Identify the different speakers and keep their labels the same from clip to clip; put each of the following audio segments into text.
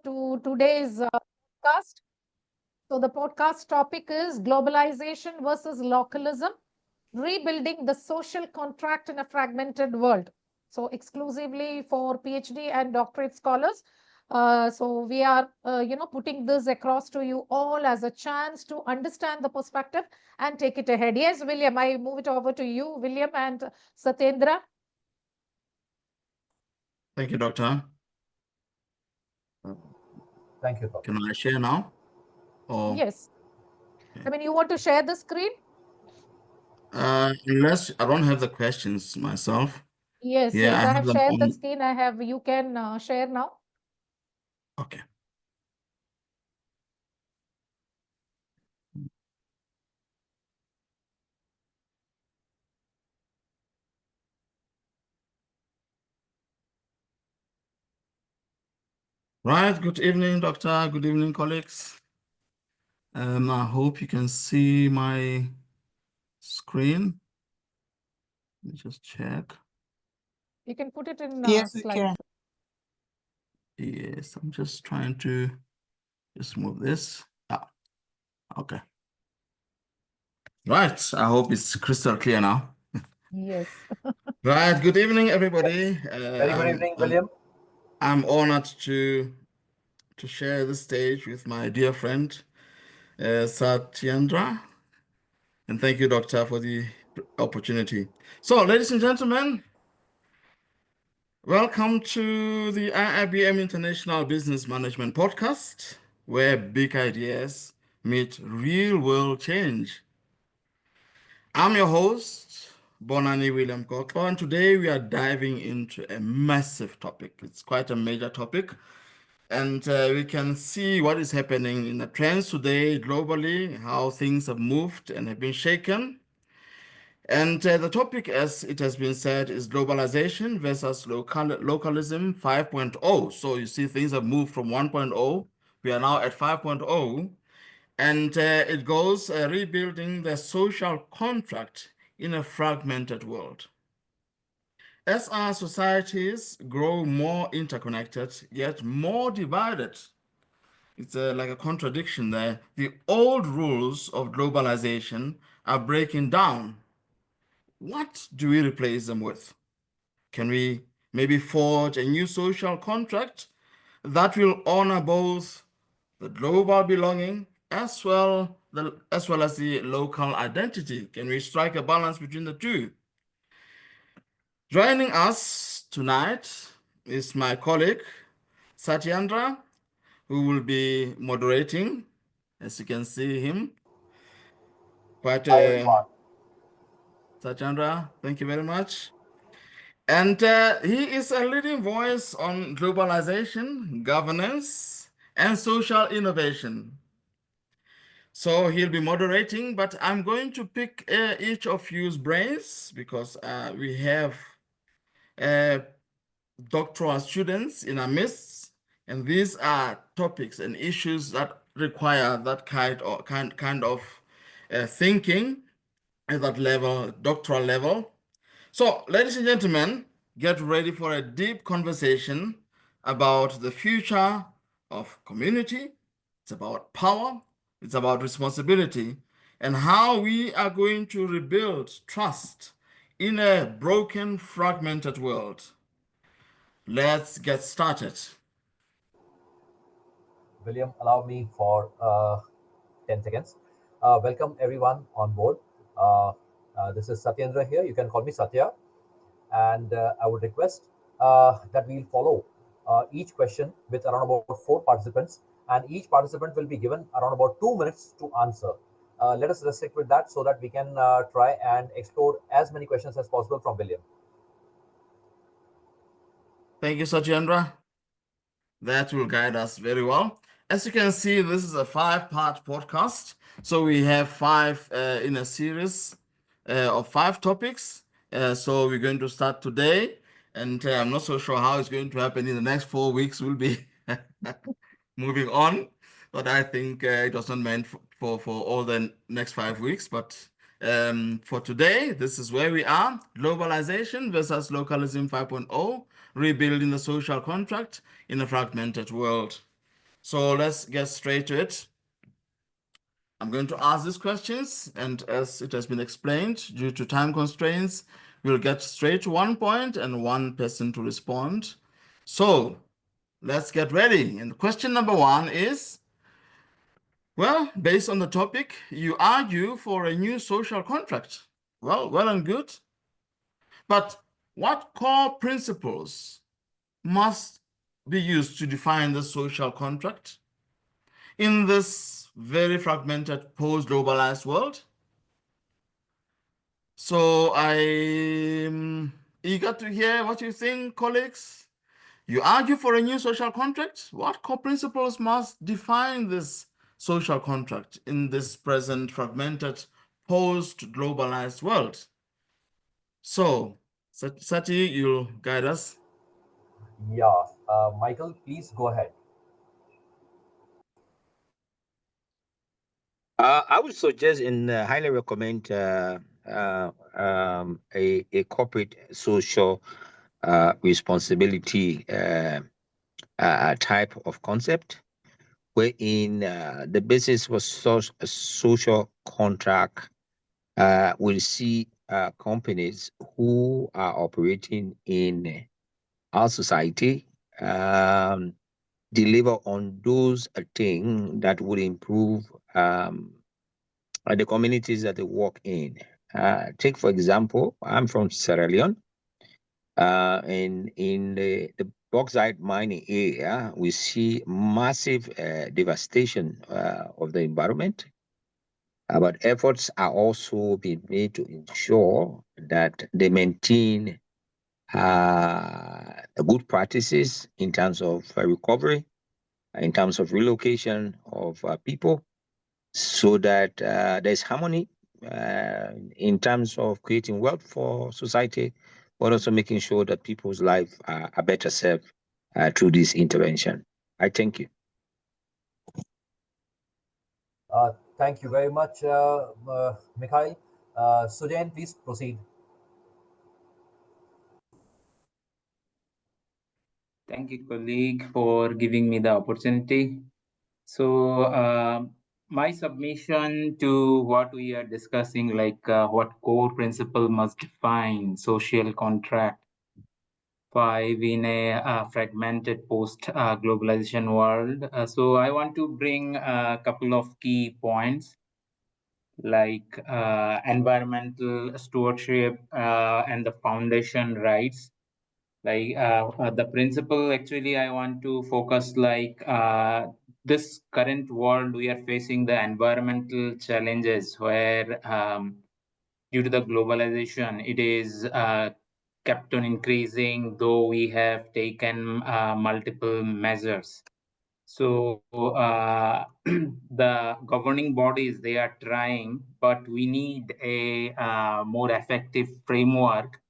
Speaker 1: to today's podcast. So, the podcast topic is Globalization versus Localism, Rebuilding the Social Contract in a Fragmented World. So, exclusively for PhD and doctorate scholars. So, we are, putting this across to you all as a chance to understand the perspective and take it ahead. Yes, William, I move it over to you, William and Satyendra.
Speaker 2: Thank you, Doctor.
Speaker 3: Thank you, Doctor.
Speaker 2: Can I share now? Or
Speaker 1: Yes. I mean, you want to share the screen?
Speaker 2: unless I don't have the questions myself.
Speaker 1: Yes,
Speaker 2: Yeah,
Speaker 1: yes,
Speaker 2: I
Speaker 1: I
Speaker 2: have
Speaker 1: have
Speaker 2: them
Speaker 1: shared the
Speaker 2: on.
Speaker 1: screen. You can share now.
Speaker 2: Okay. Right. Good evening, Doctor. Good evening, colleagues. I hope you can see my screen. Let me just check.
Speaker 1: You can put it in
Speaker 4: Yes, we
Speaker 1: slide.
Speaker 4: can.
Speaker 2: Yes, I'm just trying to just move this. Okay. Right. I hope it's crystal clear now.
Speaker 1: Yes.
Speaker 2: Right. Good evening, everybody.
Speaker 3: Very good evening, William.
Speaker 2: I'm honored to share the stage with my dear friend, Satyendra. And thank you, Doctor, for the opportunity. So, ladies and gentlemen, welcome to the IIBM International Business Management Podcast, where big ideas meet real-world change. I'm your host, Bonani William Kokpa, and today we are diving into a massive topic. It's quite a major topic. And we can see what is happening in the trends today globally, how things have moved and have been shaken. And the topic, as it has been said, is globalization versus localism 5.0. So you see things have moved from 1.0. We are now at 5.0. And it goes rebuilding the social contract in a fragmented world. As our societies grow more interconnected, yet more divided, it's like a contradiction there. The old rules of globalization are breaking down. What do we replace them with? Can we maybe forge a new social contract that will honor both the global belonging as well as the local identity? Can we strike a balance between the two? Joining us tonight is my colleague Satyendra, who will be moderating. As you can see him, quite
Speaker 3: Hi, everyone.
Speaker 2: Satyendra, thank you very much. And he is a leading voice on globalization, governance, and social innovation. So he'll be moderating, but I'm going to pick each of you's brains because we have doctoral students in our midst, and these are topics and issues that require that kind of thinking at that level, doctoral level. So, ladies and gentlemen, get ready for a deep conversation about the future of community. It's about power, it's about responsibility, and how we are going to rebuild trust in a broken, fragmented world. Let's get started.
Speaker 3: William, allow me for 10 seconds. Welcome, everyone, on board. This is Satyendra here. You can call me Satya. And I would request that we'll follow each question with around about 4 participants, and each participant will be given around about 2 minutes to answer. Let us restrict with that so that we can try and explore as many questions as possible from William.
Speaker 2: Thank you, Satyendra. That will guide us very well. As you can see, this is a 5-part podcast. So we have 5 in a series of 5 topics. So we're going to start today. And I'm not so sure how it's going to happen in the next 4 weeks. We'll be moving on. But I think it was not meant for all the next 5 weeks. But for today, this is where we are. Globalization versus Localism 5.0, rebuilding the social contract in a fragmented world. So let's get straight to it. I'm going to ask these questions, and as it has been explained, due to time constraints, we'll get straight to one point and one person to respond. So let's get ready. And question number one is, well, based on the topic, you argue for a new social contract. Well and good. But what core principles must be used to define the social contract in this very fragmented post-globalized world? So I'm eager to hear what you think, colleagues. You argue for a new social contract? What core principles must define this social contract in this present fragmented post-globalized world? So, Sati, you'll guide us.
Speaker 3: Yeah, Michael, please go ahead.
Speaker 4: I would suggest and highly recommend a corporate social responsibility type of concept, wherein the basis was such a social contract will see companies who are operating in our society deliver on those things that would improve the communities that they work in. Take, for example, I'm from Sierra Leone. In the bauxite mining area, we see massive devastation of the environment. But efforts are also being made to ensure that they maintain good practices in terms of recovery, in terms of relocation of people, so that there's harmony in terms of creating wealth for society, but also making sure that people's lives are better served through this intervention. I thank you.
Speaker 3: Thank you very much, Mikhail. Sujan, please proceed.
Speaker 5: Thank you, colleague, for giving me the opportunity. So, my submission to what we are discussing, like what core principle must define social contract five in a fragmented post globalization world. So, I want to bring a couple of key points like environmental stewardship and the foundation rights the principle actually I want to focus like this current world we are facing the environmental challenges where due to the globalization it is kept on increasing though we have taken multiple measures so the governing bodies they are trying but we need a more effective framework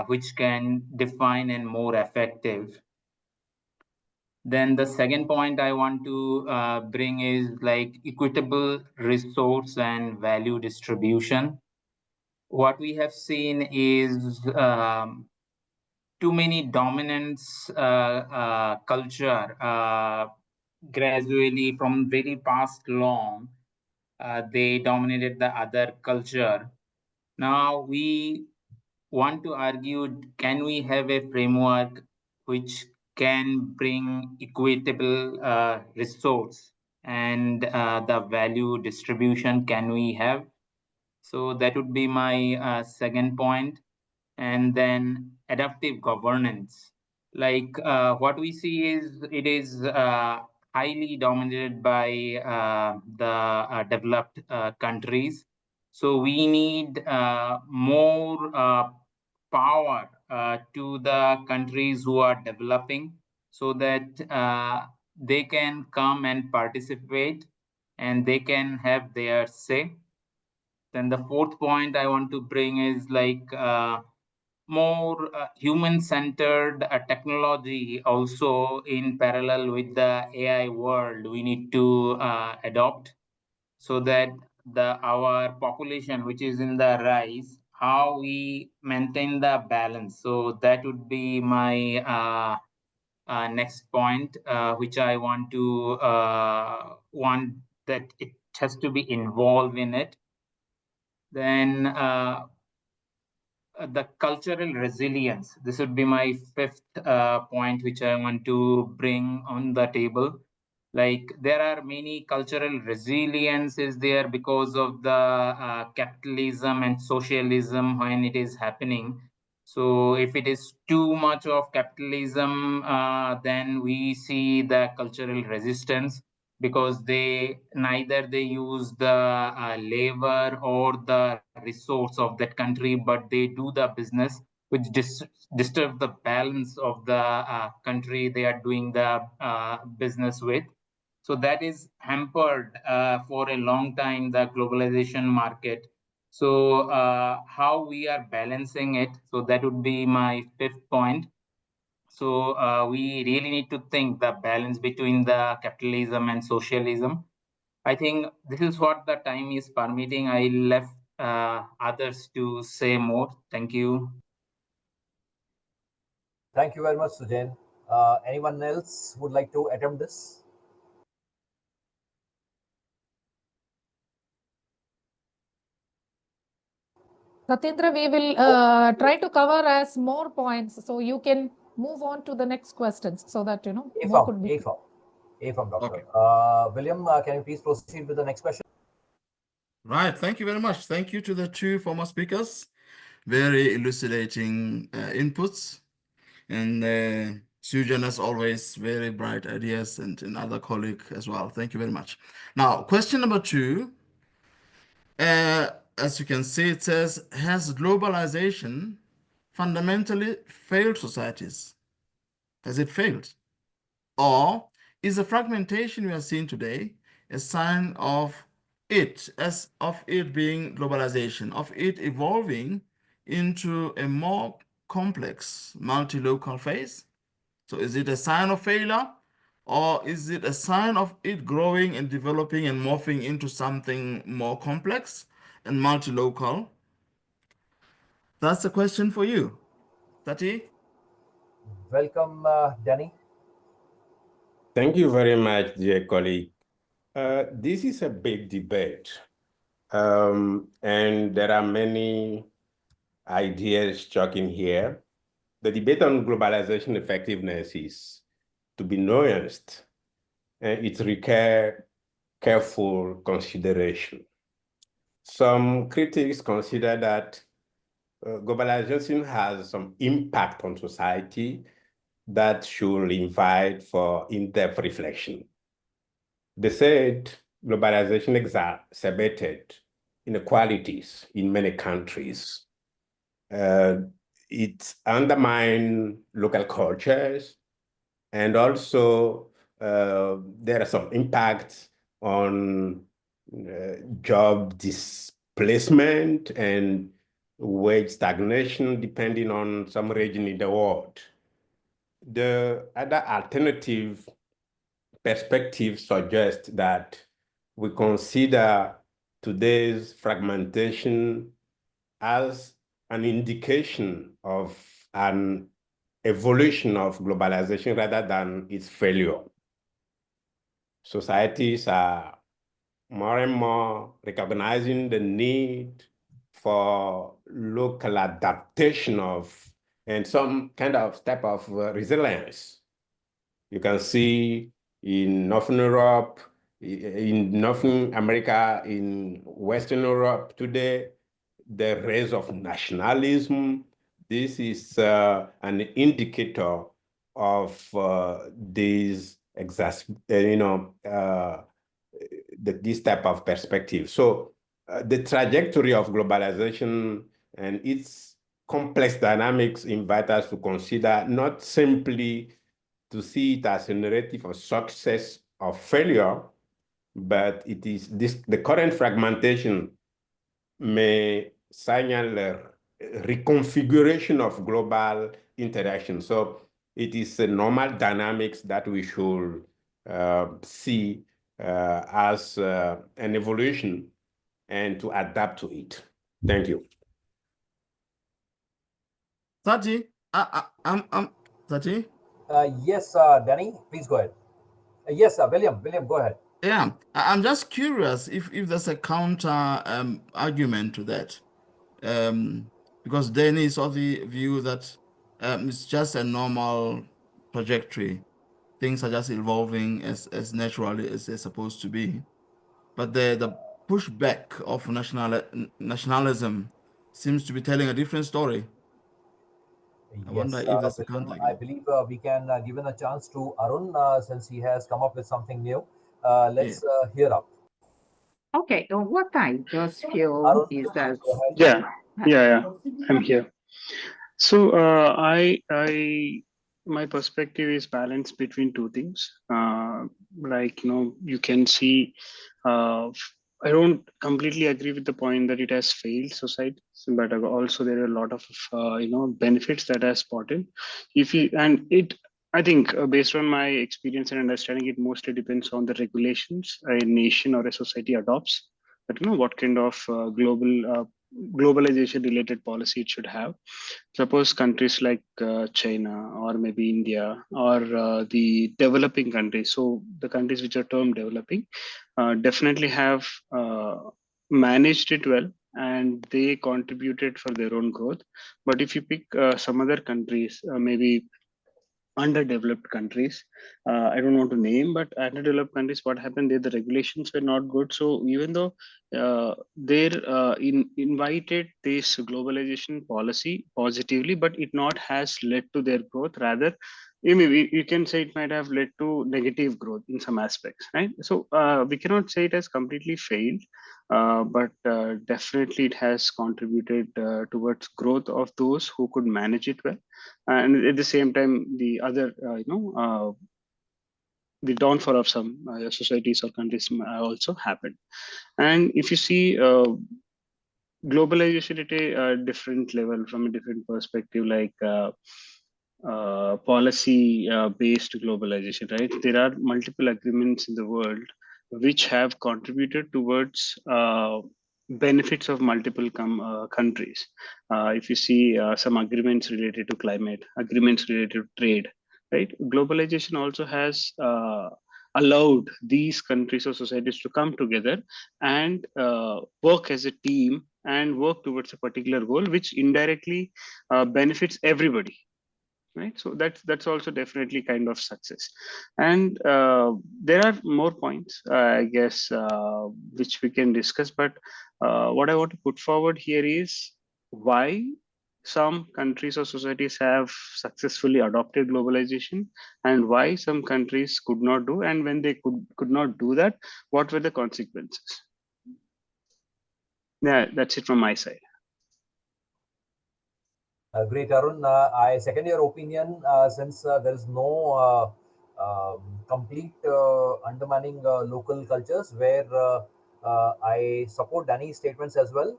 Speaker 5: which can define and more effective. Then the second point I want to bring is like equitable resource and value distribution. What we have seen is too many dominance culture gradually from very past long they dominated the other culture. Now we want to argue can we have a framework which can bring equitable resource and the value distribution can we have so that would be my second point and then adaptive governance like what we see is it is highly dominated by the developed countries so we need more power to the countries who are developing so that they can come and participate and they can have their say. Then the fourth point I want to bring is like more human centered technology also in parallel with the AI world we need to adopt so that the our population which is in the rise how we maintain the balance so that would be my next point, which I want to want that it has to be involved in it. Then the cultural resilience. This would be my fifth point, which I want to bring on the table. Like there are many cultural resilience is there because of the capitalism and socialism when it is happening. So if it is too much of capitalism, then we see the cultural resistance because they use the labor or the resource of that country, but they do the business which disturb the balance of the country they are doing the business with. So that is hampered for a long time the globalization market. So how we are balancing it, so that would be my fifth point. So we really need to think the balance between the capitalism and socialism. I think this is what the time is permitting. I left others to say more. Thank you.
Speaker 3: Thank you very much, Sujain. Anyone else would like to attempt this?
Speaker 1: Satyendra, we will try to cover as more points, so you can move on to the next questions, so that
Speaker 3: A
Speaker 1: more
Speaker 3: from
Speaker 1: could be.
Speaker 3: A from Doctor.
Speaker 2: Okay.
Speaker 3: William, can you please proceed with the next question?
Speaker 2: Right. Thank you very much. Thank you to the two former speakers. Very elucidating inputs. And Sujan, as always, very bright ideas, and another colleague as well. Thank you very much. Now, question number two. As you can see, it says, has globalization fundamentally failed societies? Has it failed? Or is the fragmentation we are seeing today a sign of it being globalization, of it evolving into a more complex multi-local phase? So is it a sign of failure, or is it a sign of it growing and developing and morphing into something more complex and multi-local? That's the question for you. Tati?
Speaker 3: Welcome, Danny.
Speaker 6: Thank you very much, dear colleague. This is a big debate, and there are many ideas talking here. The debate on globalization effectiveness is to be nuanced, and it requires careful consideration. Some critics consider that globalization has some impact on society that should invite for in-depth reflection. They said globalization exacerbated inequalities in many countries. It undermined local cultures, and also there are some impacts on job displacement and wage stagnation depending on some region in the world. The other alternative perspective suggests that we consider today's fragmentation as an indication of an evolution of globalization rather than its failure. Societies are more and more recognizing the need for local adaptation and some kind of type of resilience. You can see in Northern Europe, in Northern America, in Western Europe today, the rise of nationalism. This is an indicator of this this type of perspective. So the trajectory of globalization and its complex dynamics invite us to consider not simply to see it as a narrative of success or failure, but it is the current fragmentation may signal a reconfiguration of global interaction. So it is a normal dynamics that we should see as an evolution and to adapt to it. Thank you.
Speaker 2: Tati? Tati?
Speaker 3: Yes, Danny, please go ahead. Yes, William, go ahead.
Speaker 2: Yeah, I'm just curious if there's a counter argument to that. Because Danny is of the view that it's just a normal trajectory. Things are just evolving as naturally as they're supposed to be. But the pushback of nationalism seems to be telling a different story. I wonder
Speaker 3: Yes,
Speaker 2: if that's a
Speaker 3: William,
Speaker 2: counter
Speaker 3: I
Speaker 2: again.
Speaker 3: believe we can give a chance to Arun since he has come up with something new.
Speaker 2: Yeah.
Speaker 3: Let's hear out.
Speaker 7: Okay, what I just feel
Speaker 3: Arun,
Speaker 7: is
Speaker 3: please
Speaker 7: that
Speaker 3: go ahead.
Speaker 8: Yeah, yeah, I'm here. So my perspective is balanced between two things. You can see, I don't completely agree with the point that it has failed society, but also there are a lot of benefits that are spotted. If you and it, I think based on my experience and understanding, it mostly depends on the regulations a nation or a society adopts. But what kind of globalization related policy it should have. Suppose countries like China or maybe India or the developing countries, so the countries which are termed developing, definitely have managed it well and they contributed for their own growth. But if you pick some other countries, maybe underdeveloped countries, I don't want to name, but underdeveloped countries, what happened there, the regulations were not good. So even though invited this globalization policy positively, but it not has led to their growth. Rather, maybe you can say it might have led to negative growth in some aspects, right? So we cannot say it has completely failed, but definitely it has contributed towards growth of those who could manage it well, and at the same time the other the downfall of some societies or countries also happened. And if you see globalization at a different level from a different perspective, like policy based globalization, right? There are multiple agreements in the world which have contributed towards benefits of multiple countries. If you see some agreements related to climate, agreements related to trade, right? Globalization also has allowed these countries or societies to come together and work as a team and work towards a particular goal, which indirectly benefits everybody, right? So that's also definitely kind of success. And there are more points, I guess, which we can discuss, but what I want to put forward here is why some countries or societies have successfully adopted globalization and why some countries could not do, and when they could not do that, what were the consequences. Yeah, that's it from my side.
Speaker 3: Great, Arun. I second your opinion since there is no complete undermining local cultures where I support Danny's statements as well,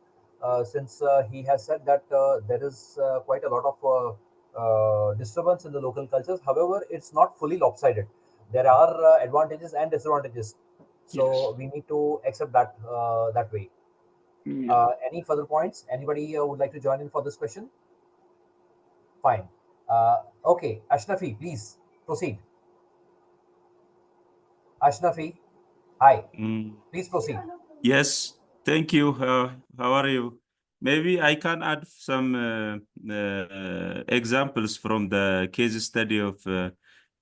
Speaker 3: since he has said that there is quite a lot of disturbance in the local cultures. However, it's not fully lopsided. There are advantages and disadvantages. So
Speaker 8: Yes.
Speaker 3: we need to accept that that way.
Speaker 8: Yeah.
Speaker 3: Any further points? Anybody would like to join in for this question? Fine. Okay, Ashnafi, please proceed. Ashnafi, hi.
Speaker 9: Mm,
Speaker 3: Please proceed.
Speaker 9: yes, thank you. How are you? Maybe I can add some examples from the case study of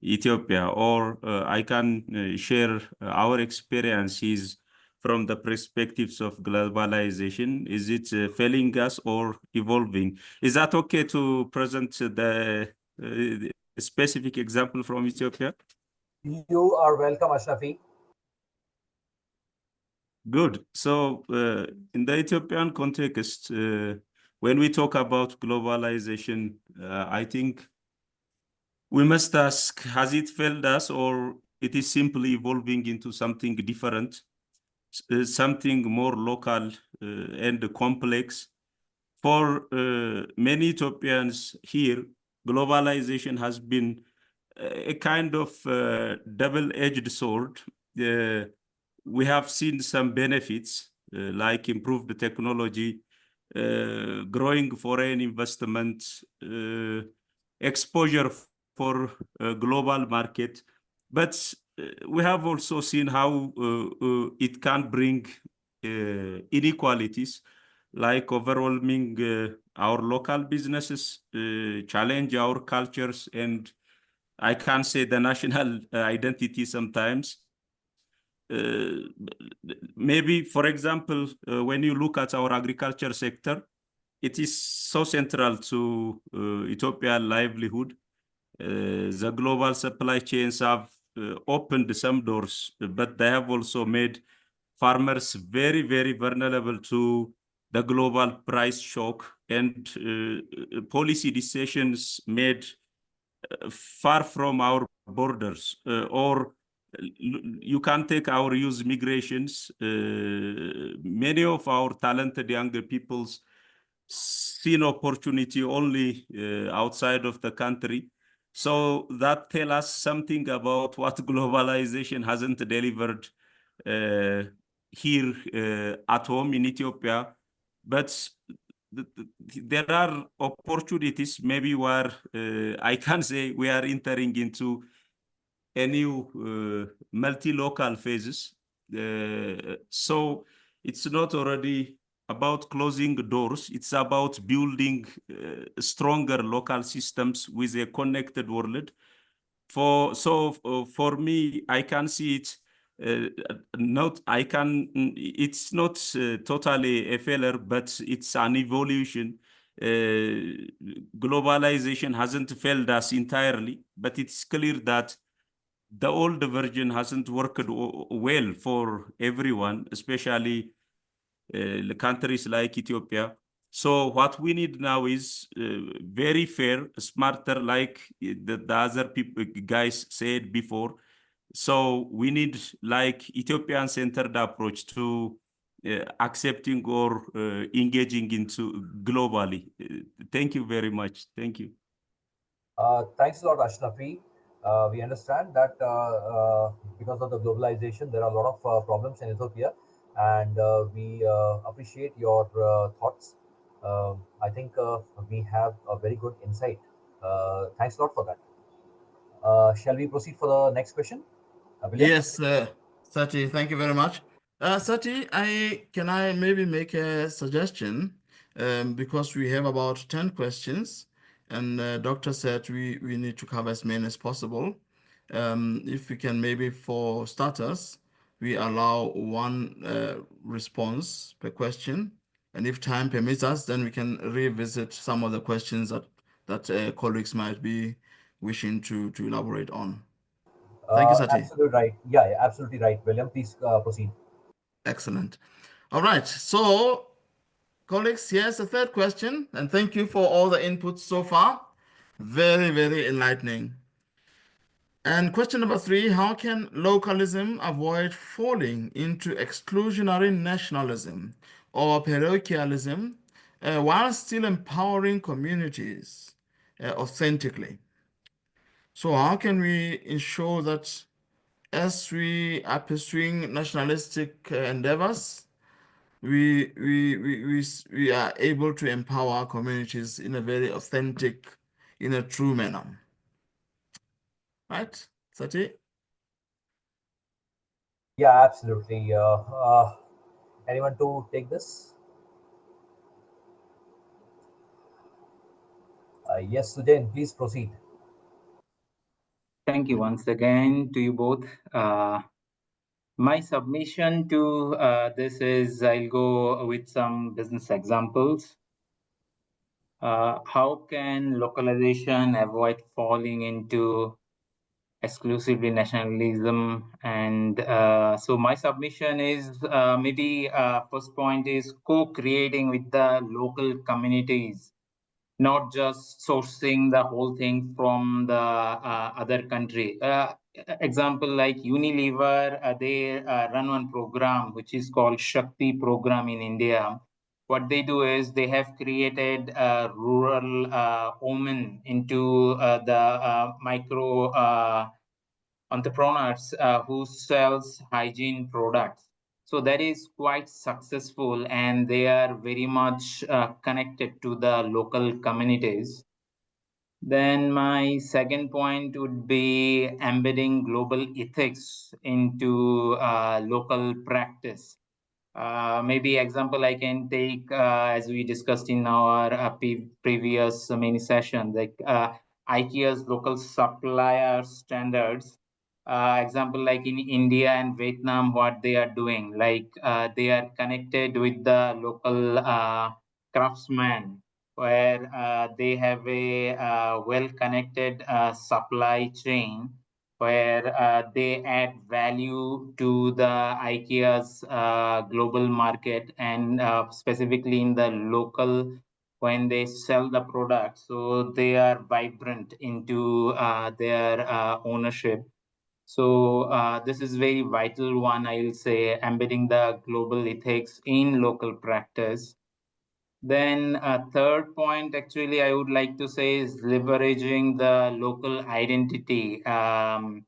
Speaker 9: Ethiopia, or I can share our experiences from the perspectives of globalization. Is it failing us or evolving? Is that okay to present the specific example from Ethiopia?
Speaker 3: You are welcome, Ashnafi.
Speaker 9: Good. So, in the Ethiopian context, when we talk about globalization, I think we must ask, has it failed us or it is simply evolving into something different, something more local and complex? For many Ethiopians here, globalization has been a kind of double-edged sword. Uh, we have seen some benefits like improved technology, growing foreign investment, exposure for a global market. But we have also seen how it can bring inequalities, like overwhelming our local businesses, challenge our cultures, and I can say the national identity sometimes. Maybe, for example, when you look at our agriculture sector, it is so central to Ethiopian livelihood. The global supply chains have opened some doors, but they have also made farmers very, very vulnerable to the global price shock, and policy decisions made far from our borders, or you can take our youth migrations. Many of our talented younger peoples see an opportunity only outside of the country. So that tells us something about what globalization hasn't delivered here at home in Ethiopia. But there are opportunities maybe where I can say we are entering into a new multi-local phases. So it's not already about closing doors, it's about building stronger local systems with a connected world. For me, I can see it it's not totally a failure, but it's an evolution. Globalization hasn't failed us entirely, but it's clear that the old version hasn't worked well for everyone, especially the countries like Ethiopia. So what we need now is very fair, smarter, like the other people guys said before. So we need like Ethiopian-centered approach to accepting or engaging into globally. Thank you very much. Thank you.
Speaker 3: Thanks a lot, Ashrafi. We understand that because of the globalization, there are a lot of problems in Ethiopia, and we appreciate your thoughts. I think we have a very good insight. Thanks a lot for that. Shall we proceed for the next question? William?
Speaker 2: Yes, Sati, thank you very much. Sati, can I maybe make a suggestion? Because we have about 10 questions, and doctor said we need to cover as many as possible. If we can maybe for starters, we allow one response per question, and if time permits us, then we can revisit some of the questions that colleagues might be wishing to elaborate on. Thank you, Sati.
Speaker 3: Absolutely right. Yeah, absolutely right. William, please proceed.
Speaker 2: Excellent. All right. So, colleagues, here's the third question, and thank you for all the inputs so far. Very, very enlightening. And question number 3, how can localism avoid falling into exclusionary nationalism or parochialism while still empowering communities authentically? So, how can we ensure that as we are pursuing nationalistic endeavors, we are able to empower our communities in a very authentic, in a true manner? Right, Sati?
Speaker 3: Yeah, absolutely. Anyone to take this? Yes, Sujan, please proceed.
Speaker 5: Thank you once again to you both. My submission to this is I'll go with some business examples. How can localization avoid falling into exclusively nationalism? And so my submission is maybe first point is co-creating with the local communities, not just sourcing the whole thing from the other country. Example like Unilever, they run one program which is called Shakti program in India. What they do is they have created a rural women into the micro entrepreneurs who sells hygiene products. So that is quite successful, and they are very much connected to the local communities. Then my second point would be embedding global ethics into local practice. Maybe example I can take as we discussed in our previous mini session, like IKEA's local supplier standards. Example like in India and Vietnam, what they are doing, like they are connected with the local craftsmen, where they have a well-connected supply chain where they add value to the IKEA's global market and specifically in the local when they sell the product. So they are vibrant into their ownership. So this is very vital one, I will say, embedding the global ethics in local practice. Then a third point, actually, I would like to say is leveraging the local identity. One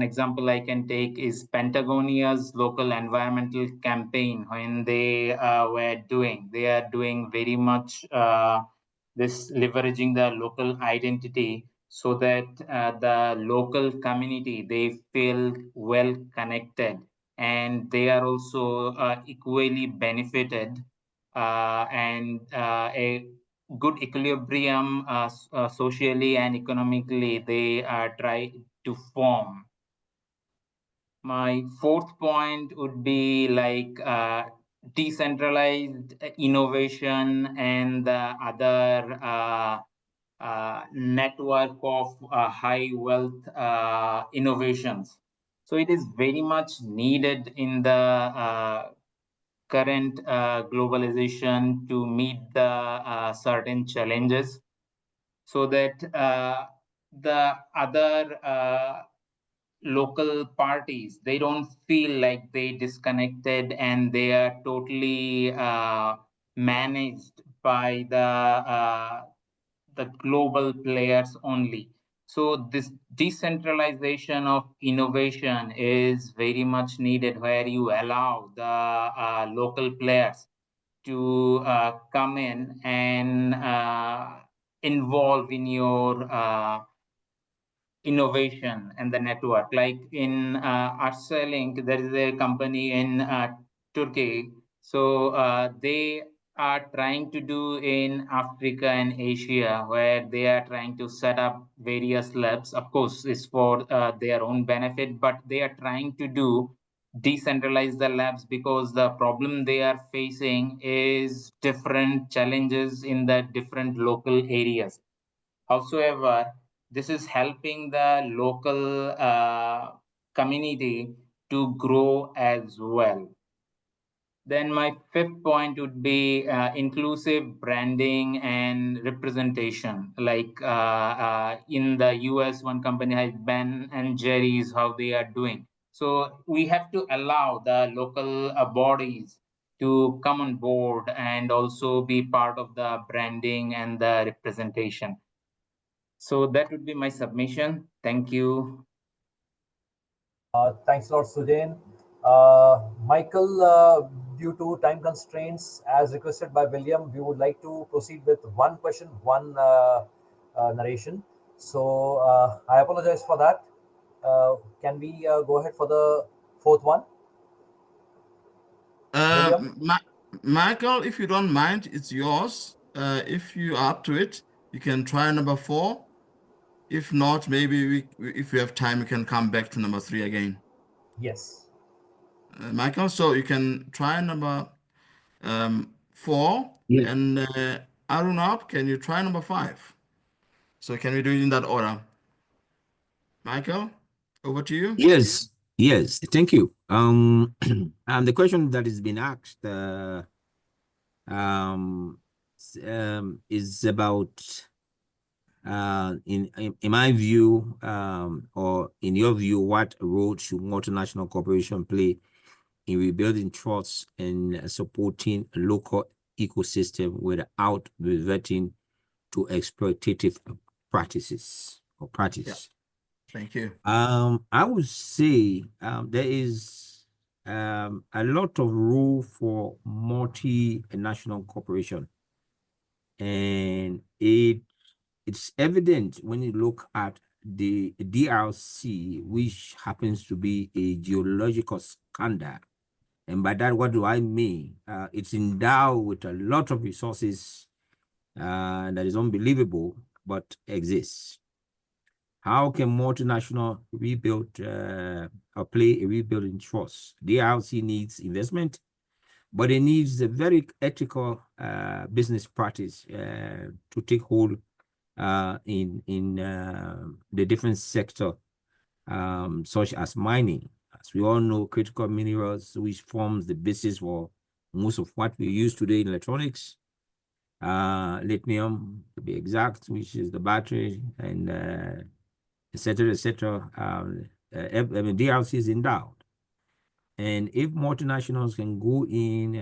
Speaker 5: example I can take is Patagonia's local environmental campaign when they are doing very much this leveraging the local identity so that the local community, they feel well connected and they are also equally benefited and a good equilibrium socially and economically they try to form. My fourth point would be like decentralized innovation and the other network of high wealth innovations. So it is very much needed in the current globalization to meet the certain challenges so that the other local parties, they don't feel like they disconnected and they are totally managed by the global players only. So this decentralization of innovation is very much needed where you allow the local players to come in and involve in your innovation and the network. Like in Arcelink, there is a company in Turkey. So they are trying to do in Africa and Asia, where they are trying to set up various labs. Of course, it's for their own benefit, but they are trying to do decentralize the labs because the problem they are facing is different challenges in the different local areas. However, this is helping the local community to grow as well. Then my fifth point would be inclusive branding and representation. Like in the US, one company has Ben and Jerry's, how they are doing. So we have to allow the local bodies to come on board and also be part of the branding and the representation. So that would be my submission. Thank you.
Speaker 3: Thanks a lot, Sujain. Michael, due to time constraints, as requested by William, we would like to proceed with one question, one narration. So I apologize for that. Can we go ahead for the fourth one? William?
Speaker 2: Michael, if you don't mind, it's yours. If you are up to it, you can try number 4. If not, maybe if we have time, we can come back to number 3 again.
Speaker 3: Yes.
Speaker 2: Michael, so you can try number 4,
Speaker 4: Yes.
Speaker 2: and Arunab, can you try number 5? So can we do it in that order? Michael, over to you.
Speaker 4: Yes, yes, thank you. The question that has been asked is about in my view, or in your view, what role should multinational corporation play in rebuilding trust and supporting a local ecosystem without reverting to exploitative practices or practice?
Speaker 2: Thank you.
Speaker 4: I would say there is a lot of role for multinational corporation,
Speaker 10: And it's evident when you look at the DRC, which happens to be a geological scandal. And by that, what do I mean? It's endowed with a lot of resources that is unbelievable, but exists. How can multinational rebuild or play a rebuilding trust? DRC needs investment, but it needs a very ethical business practice to take hold in the different sector, such as mining. As we all know, critical minerals, which forms the basis for most of what we use today in electronics, lithium to be exact, which is the battery, and et cetera, et cetera. DRC is endowed. And if multinationals can go in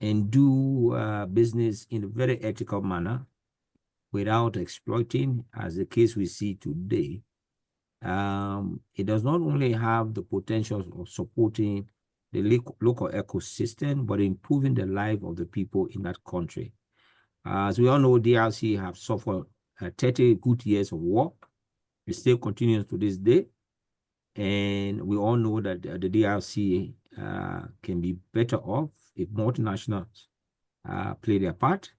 Speaker 10: and do business in a very ethical manner without exploiting, as the case we see today, it does not only have the potential of supporting the local ecosystem, but improving the life of the people in that country. As we all know, DRC have suffered 30 good years of war. It still continues to this day. And we all know that the DRC can be better off if multinationals play their part.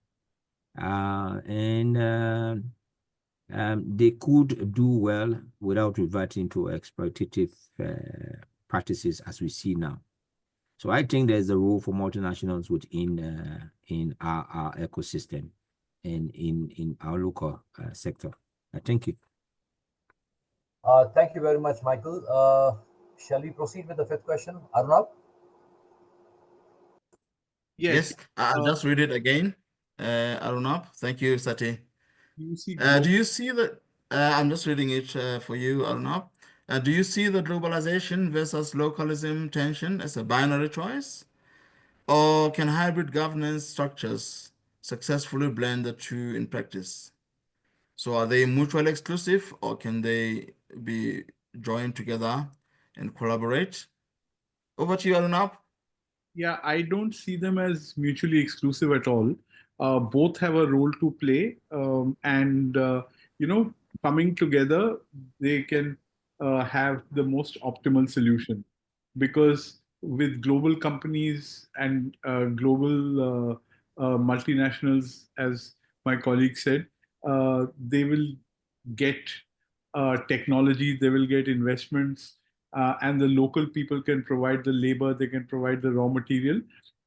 Speaker 10: They could do well without reverting to exploitative practices as we see now. So I think there's a role for multinationals within in our ecosystem and in our local sector. Thank you.
Speaker 3: Thank you very much, Michael. Shall we proceed with the fifth question? Arnav?
Speaker 2: Yes, I'll just read it again. Arunab, thank you, Sati. Do you see that? I'm just reading it for you, Arunab. Do you see the globalization versus localism tension as a binary choice? Or can hybrid governance structures successfully blend the two in practice? So are they mutually exclusive or can they be joined together and collaborate? Over to you, Arunab.
Speaker 11: Yeah, I don't see them as mutually exclusive at all. Both have a role to play, and coming together, they can have the most optimal solution. Because with global companies and global multinationals, as my colleague said, they will get technology, they will get investments, and the local people can provide the labor, they can provide the raw material,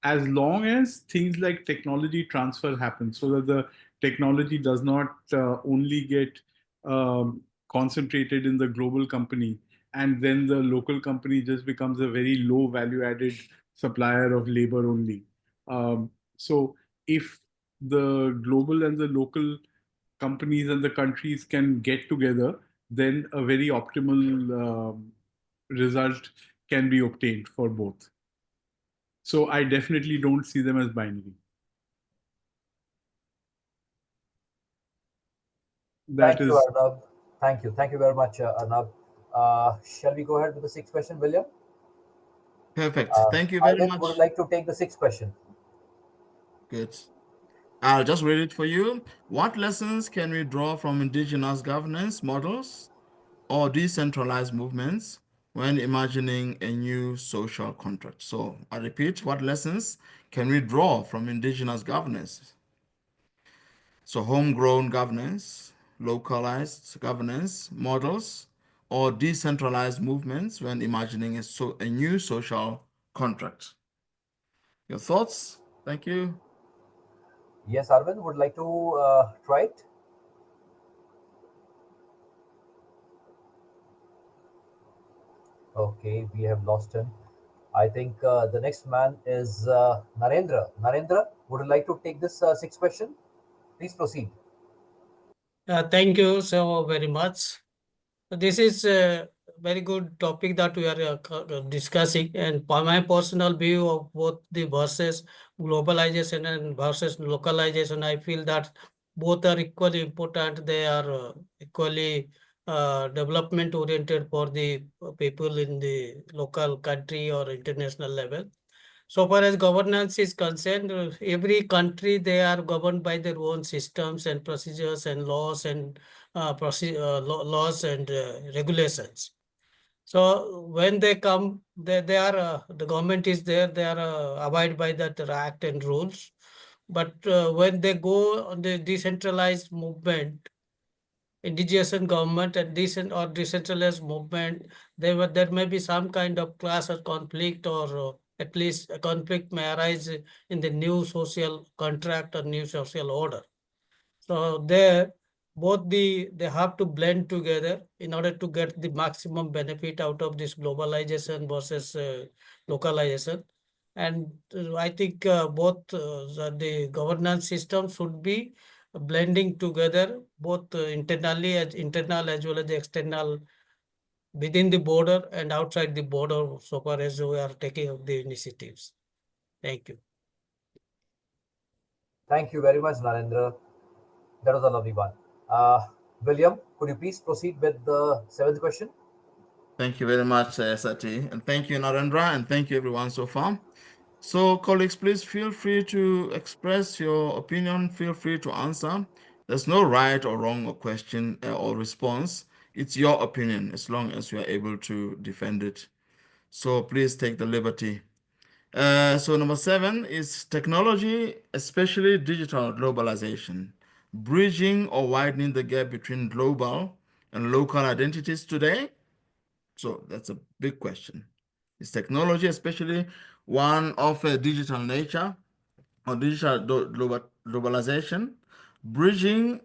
Speaker 11: as long as things like technology transfer happen, so that the technology does not only get concentrated in the global company, and then the local company just becomes a very low value added supplier of labor only. So if the global and the local companies and the countries can get together, then a very optimal result can be obtained for both. So I definitely don't see them as binary.
Speaker 3: Thank you, Arnab. Thank you. Thank you very much, Arnab. Shall we go ahead with the sixth question, William?
Speaker 2: Perfect. Thank you very much.
Speaker 3: Would like to take the sixth question.
Speaker 2: Good. I'll just read it for you. What lessons can we draw from indigenous governance models or decentralized movements when imagining a new social contract? So I repeat, what lessons can we draw from indigenous governance? So homegrown governance, localized governance models, or decentralized movements when imagining a new social contract. Your thoughts? Thank you.
Speaker 3: Yes, Arvind, would like to try it? Okay, we have lost him. I think the next man is Narendra. Narendra, would you like to take this sixth question? Please proceed.
Speaker 12: Thank you so very much. This is a very good topic that we are discussing, and for my personal view of both the versus globalization and versus localization, I feel that both are equally important. They are equally development oriented for the people in the local country or international level. so far as governance is concerned, every country, they are governed by their own systems and procedures and laws and laws and regulations. So when they come, they are the government is there. They are abide by that act and rules. But when they go on the decentralized movement, indigenous government and decent or decentralized movement, there may be some kind of clash or conflict, or at least a conflict may arise in the new social contract or new social order. So there, they have to blend together in order to get the maximum benefit out of this globalization versus localization. And I think both the governance system should be blending together, both internal as well as the external, within the border and outside the border, so far as we are taking of the initiatives. Thank you.
Speaker 3: Thank you very much, Narendra. That was a lovely one. William, could you please proceed with the seventh question?
Speaker 2: Thank you very much, Sati, and thank you, Narendra, and thank you, everyone, so far. So, colleagues, please feel free to express your opinion. Feel free to answer. There's no right or wrong or question or response. It's your opinion as long as you are able to defend it. So please take the liberty. So number 7 is technology, especially digital globalization, bridging or widening the gap between global and local identities today. So that's a big question. Is technology, especially one of a digital nature or digital globalization, bridging,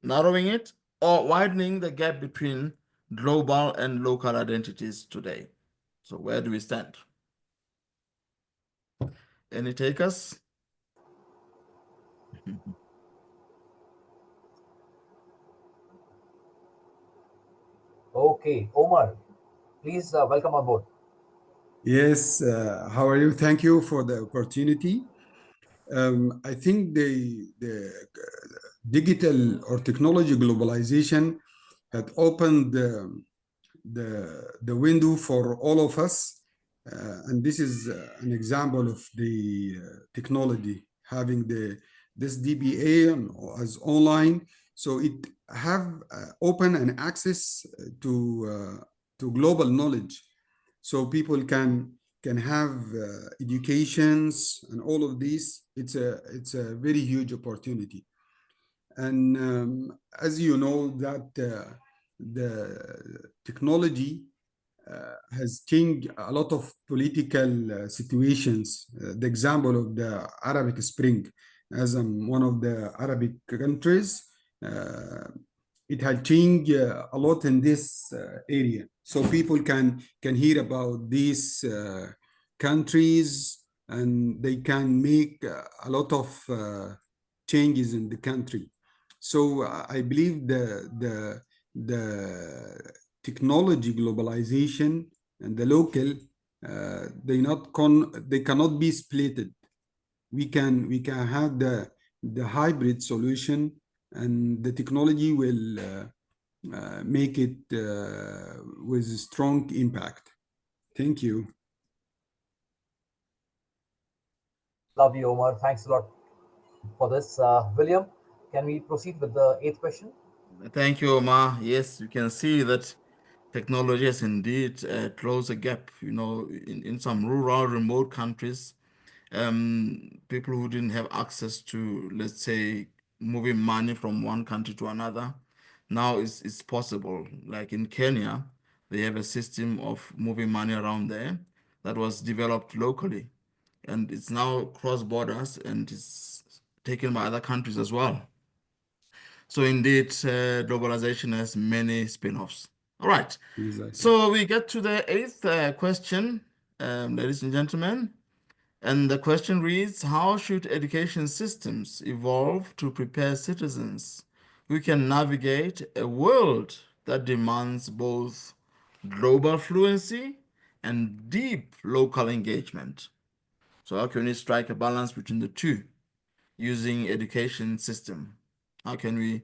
Speaker 2: narrowing it, or widening the gap between global and local identities today? So where do we stand? Any takers?
Speaker 3: Okay, Omar, please welcome on board.
Speaker 13: Yes, how are you? Thank you for the opportunity. I think the digital or technology globalization had opened the window for all of us. And this is an example of the technology having this DBA as online. So it have open and access to global knowledge. So people can have educations and all of these. It's a very huge opportunity. And as you know that the technology has changed a lot of political situations. The example of the Arabic Spring, as one of the Arabic countries, it has changed a lot in this area. So people can hear about these countries, and they can make a lot of changes in the country. So I believe the technology globalization and the local they cannot be splitted. We can have the hybrid solution, and the technology will make it with strong impact. Thank you.
Speaker 3: Love you, Omar. Thanks a lot for this. William, can we proceed with the eighth question?
Speaker 2: Thank you, Omar. Yes, you can see that technology has indeed closed a gap. In some rural, remote countries, people who didn't have access to, let's say, moving money from one country to another, now it's possible. Like in Kenya, they have a system of moving money around there that was developed locally, and it's now cross borders and it's taken by other countries as well. So indeed, globalization has many spin-offs. All right.
Speaker 13: Exactly.
Speaker 2: So we get to the eighth question, ladies and gentlemen. And the question reads, how should education systems evolve to prepare citizens who can navigate a world that demands both global fluency and deep local engagement? So how can we strike a balance between the two using education system? How can we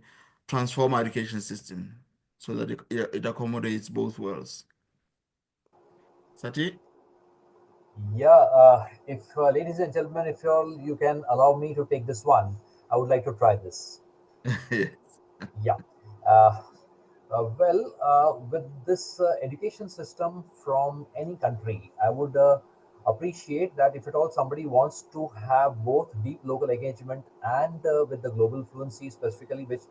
Speaker 2: transform our education system so that it accommodates both worlds? Sati?
Speaker 3: Yeah, if ladies and gentlemen, if you can allow me to take this one, I would like to try this.
Speaker 2: Yes.
Speaker 3: Yeah. With this education system from any country, I would appreciate that if at all somebody wants to have both deep local engagement and with the global fluency, specifically, which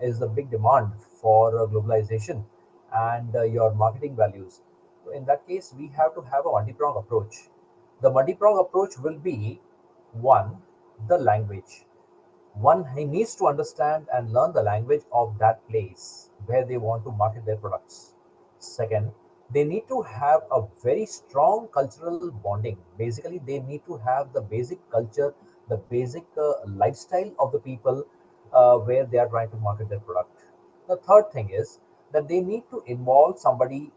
Speaker 3: is the big demand for globalization and your marketing values. So in that case, we have to have a multi-pronged approach. The multi-pronged approach will be one, the language. One, he needs to understand and learn the language of that place where they want to market their products. Second, they need to have a very strong cultural bonding. Basically, they need to have the basic culture, the basic lifestyle of the people where they are trying to market their product. The third thing is that they need to involve somebody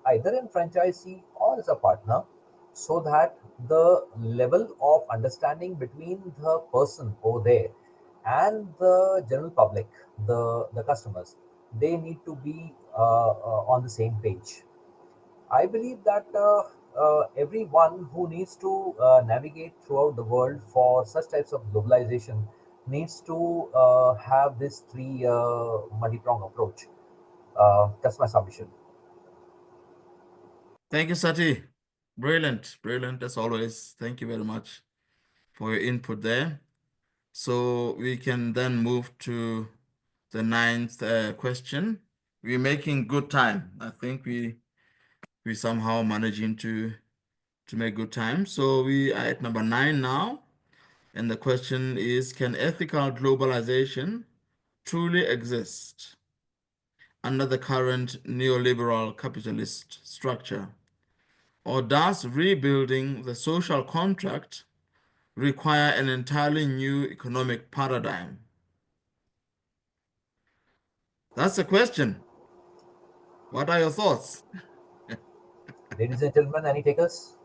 Speaker 3: either in franchisee or as a partner, so that the level of understanding between the person over there and the general public, the customers, they need to be on the same page. I believe that everyone who needs to navigate throughout the world for such types of globalization needs to have this three multi-prong approach. That's my submission.
Speaker 2: Thank you, Sati. Brilliant, brilliant as always. Thank you very much for your input there. So we can then move to the ninth question. We're making good time. I think we somehow managing to make good time. So we are at number 9 now, and the question is: Can ethical globalization truly exist under the current neoliberal capitalist structure? Or does rebuilding the social contract require an entirely new economic paradigm? That's the question. What are your thoughts?
Speaker 3: Ladies and gentlemen, any takers?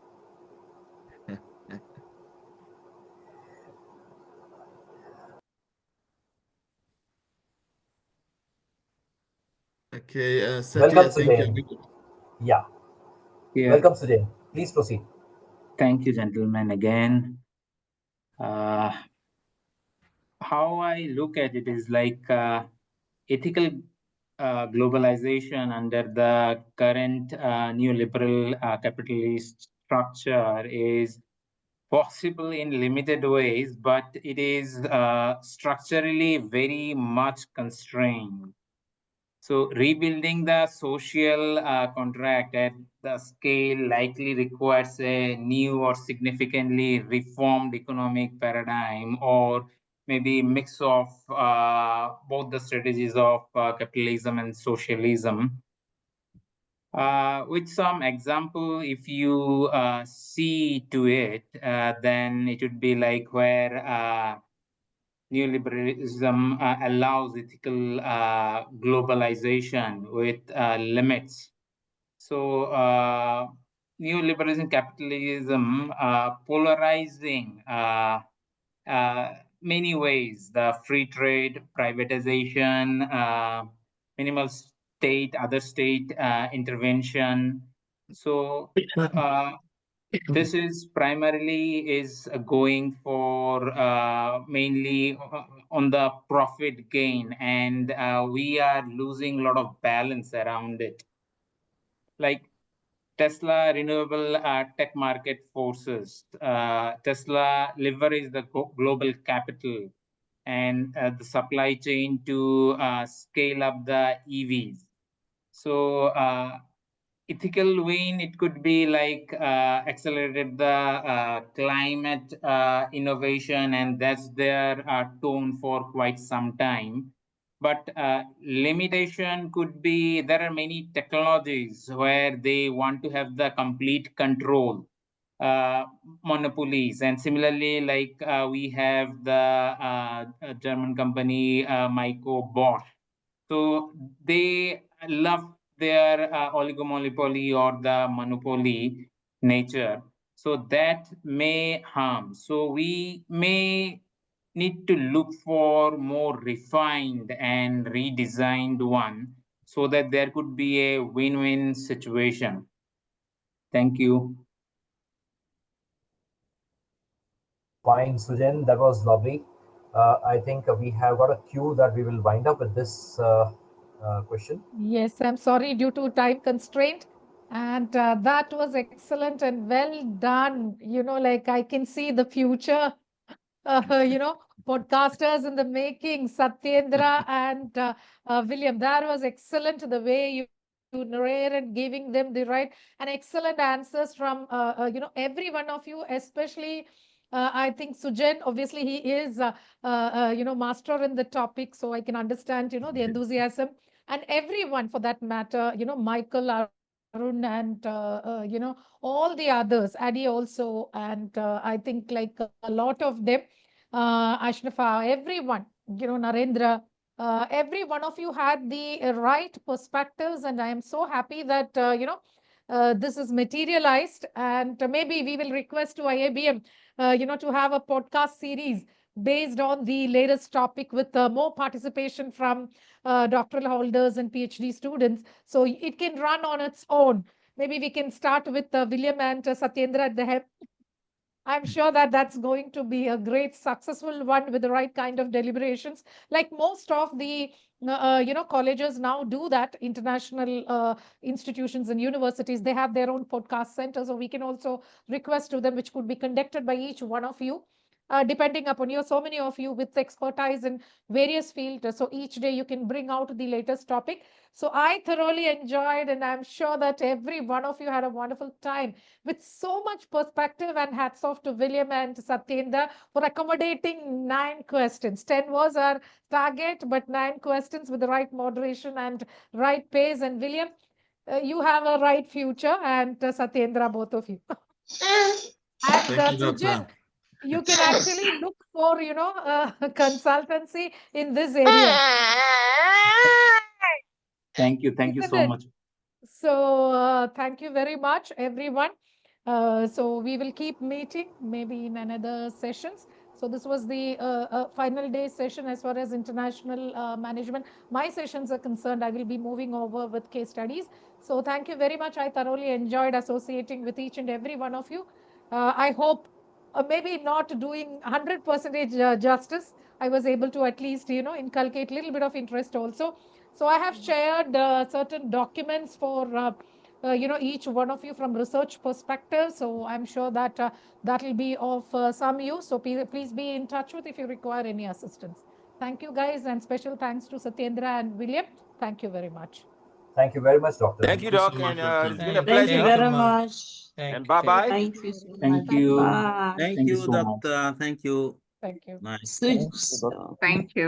Speaker 2: Okay, Sati,
Speaker 3: Welcome,
Speaker 2: I think you're
Speaker 3: Sujain.
Speaker 2: muted.
Speaker 3: Yeah,
Speaker 5: Yeah,
Speaker 3: welcome, Sujain. Please proceed.
Speaker 5: thank you, gentlemen, again. Uh, how I look at it is like ethical globalization under the current neoliberal capitalist structure is possible in limited ways, but it is structurally very much constrained. So, rebuilding the social contract at the scale likely requires a new or significantly reformed economic paradigm, or maybe mix of both the strategies of capitalism and socialism. With some example, if you see to it, then it would be like where neoliberalism allows ethical globalization with limits. So, neoliberalism, capitalism, polarizing many ways: the free trade, privatization, minimal state, other state intervention. So, this is primarily is going for mainly on the profit gain, and we are losing a lot of balance around it. Like Tesla renewable tech market forces. Tesla leverage the global capital and the supply chain to scale up the EVs. So ethical win, it could be like accelerated the climate innovation, and that's their tone for quite some time. But limitation could be there are many technologies where they want to have the complete control, monopolies. And similarly, like we have the German company Myco Bosch. So they love their oligomonopoly or the monopoly nature. So that may harm. So we may need to look for more refined and redesigned one, so that there could be a win-win situation. Thank you.
Speaker 3: Fine, Sujan, that was lovely. I think we have got a cue that we will wind up with this question.
Speaker 1: Yes, I'm sorry due to time constraint. And that was excellent and well done. Like I can see the future, podcasters in the making, Satyendra and William. That was excellent the way you narrated, giving them the right and excellent answers from, every one of you, especially. I think Sujan, obviously, he is, master in the topic, so I can understand, the enthusiasm and everyone for that matter, Michael, Arun, and all the others, Adi also, and I think like a lot of them, Ashrafa, everyone, Narendra, every one of you had the right perspectives, and I am so happy that this is materialized, and maybe we will request to IIBM, to have a podcast series based on the latest topic with more participation from doctoral holders and PhD students. So it can run on its own. Maybe we can start with William and Satyendra at the head. I'm sure that that's going to be a great successful one with the right kind of deliberations. Like most of the colleges now do that. International institutions and universities, they have their own podcast centers, so we can also request to them, which could be conducted by each one of you. Depending upon you, so many of you with expertise in various fields. So each day you can bring out the latest topic. So I thoroughly enjoyed, and I'm sure that every one of you had a wonderful time with so much perspective. And hats off to William and Satyendra for accommodating 9 questions. 10 was our target, but 9 questions with the right moderation and right pace. And William, you have a right future, and Satyendra, both of you. And
Speaker 2: Thank you,
Speaker 1: Sujan,
Speaker 2: Doctor.
Speaker 1: you can actually look for, consultancy in this area.
Speaker 5: Thank you
Speaker 1: Isn't
Speaker 5: so
Speaker 1: it?
Speaker 5: much.
Speaker 1: So thank you very much, everyone. So we will keep meeting maybe in another sessions. So this was the final day session as far as international management. My sessions are concerned, I will be moving over with case studies. So thank you very much. I thoroughly enjoyed associating with each and every one of you. I hope maybe not doing 100% justice. I was able to at least, inculcate a little bit of interest also. So I have shared certain documents for each one of you from research perspective. So I'm sure that that will be of some use. So please be in touch with if you require any assistance. Thank you, guys, and special thanks to Satyendra and William. Thank you very much.
Speaker 3: Thank you very much, Doctor.
Speaker 10: Thank you,
Speaker 2: Thank you
Speaker 10: Doc,
Speaker 2: so much,
Speaker 10: and
Speaker 2: Doctor.
Speaker 10: it's been a
Speaker 12: Thank
Speaker 10: pleasure.
Speaker 12: you
Speaker 7: very
Speaker 2: so much.
Speaker 7: much.
Speaker 10: And bye-bye.
Speaker 7: Thank you so
Speaker 5: Thank
Speaker 7: much.
Speaker 5: you.
Speaker 7: Bye.
Speaker 5: Thank you so much.
Speaker 2: Doctor. Thank you.
Speaker 1: Thank you.
Speaker 2: Nice.
Speaker 7: Thank you.
Speaker 12: Thank you.